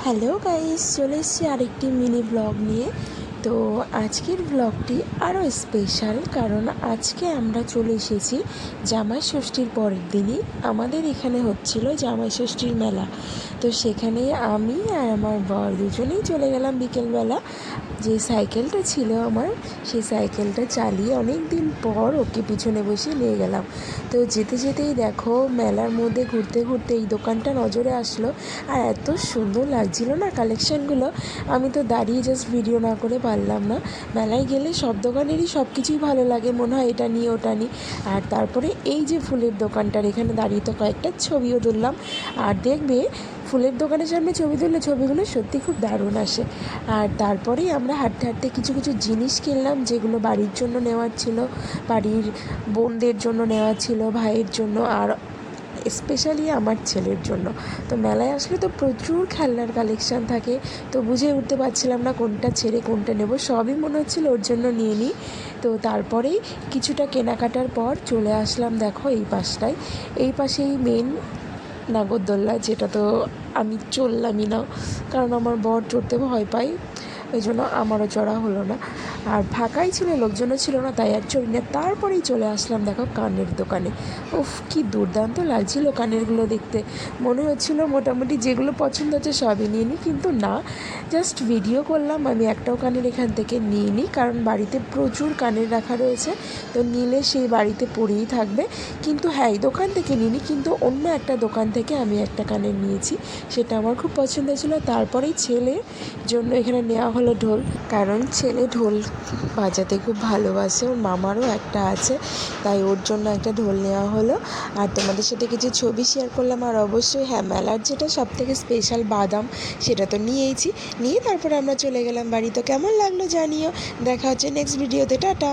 Hello guys, চলে এসেছি আরেকটি মিনি ব্লগ নিয়ে। তো আজকের ব্লগটি আরও স্পেশাল, কারণ আজকে আমরা চলে এসেছি জামাই ষষ্ঠীর পরের দিনই। আমাদের এখানে হচ্ছিল জামাই ষষ্ঠীর মেলা। তো সেখানে আমি আর আমার বর দুজনেই চলে গেলাম বিকেলবেলা। যে সাইকেলটা ছিল আমার, সেই সাইকেলটা চালিয়ে অনেক দিন পর ওকে পিছনে বসে নিয়ে গেলাম। তো যেতে যেতেই দেখো মেলার মধ্যে ঘুরতে ঘুরতে এই দোকানটা নজরে আসলো, আর এত সুন্দর লাগছিল না কালেকশানগুলো। আমি তো দাঁড়িয়ে জাস্ট ভিডিও না করে পারলাম না। মেলায় গেলে সব দোকানেরই সব কিছুই ভালো লাগে, মনে হয় এটা নিই ওটা নিই। আর তারপরে এই যে ফুলের দোকানটার এখানে দাঁড়িয়ে তো কয়েকটা ছবিও তুললাম। আর দেখবে ফুলের দোকানের সামনে ছবি তুললে ছবিগুলো সত্যি খুব দারুণ আসে। আর তারপরেই আমরা হাঁটতে হাঁটতে কিছু কিছু জিনিস কিনলাম, যেগুলো বাড়ির জন্য নেওয়ার ছিল, বাড়ির বোনদের জন্য নেওয়ার ছিল, ভাইয়ের জন্য, আর স্পেশালি আমার ছেলের জন্য। তো মেলায় আসলে তো প্রচুর খেলনার কালেকশান থাকে, তো বুঝে উঠতে পারছিলাম না কোনটা ছেড়ে কোনটা নেব। সবই মনে হচ্ছিল ওর জন্য নিয়ে নিই। তো তারপরেই কিছুটা কেনাকাটার পর চলে আসলাম দেখো এই পাশটায়। এই পাশেই মেন নাগরদোল্লা, যেটা তো আমি চললামই না, কারণ আমার বর চড়তে ভয় পায়, ওই জন্য আমারও চড়া হলো না। আর ফাঁকাই ছিল, লোকজনও ছিল না, তাই আর চড়ি না। তারপরেই চলে আসলাম দেখো কানের দোকানে। উফ, কি দুর্দান্ত লাগছিল কানেরগুলো দেখতে। মনে হচ্ছিল মোটামুটি যেগুলো পছন্দ হচ্ছে সবই নিয়ে নিই, কিন্তু না, জাস্ট ভিডিও করলাম। আমি একটাও কানের এখান থেকে নিয়ে নিই, কারণ বাড়িতে প্রচুর কানের রাখা রয়েছে, তো নিলে সেই বাড়িতে পড়েই থাকবে। কিন্তু হ্যাঁ, এই দোকান থেকে নিইনি, কিন্তু অন্য একটা দোকান থেকে আমি একটা কানের নিয়েছি, সেটা আমার খুব পছন্দ ছিল। তারপরেই ছেলের জন্য এখানে নেওয়া হলো ঢোল, কারণ ছেলে ঢোল বাজাতে খুব ভালোবাসে, ওর মামারও একটা আছে, তাই ওর জন্য একটা ঢোল নেওয়া হলো। আর তোমাদের সাথে কিছু ছবি শেয়ার করলাম। আর অবশ্যই হ্যাঁ, মেলার যেটা সবথেকে স্পেশাল বাদাম, সেটা তো নিয়েইছি। নিয়ে তারপরে আমরা চলে গেলাম বাড়ি। তো কেমন লাগলো জানিও। দেখা হচ্ছে নেক্সট ভিডিওতে। টাটা।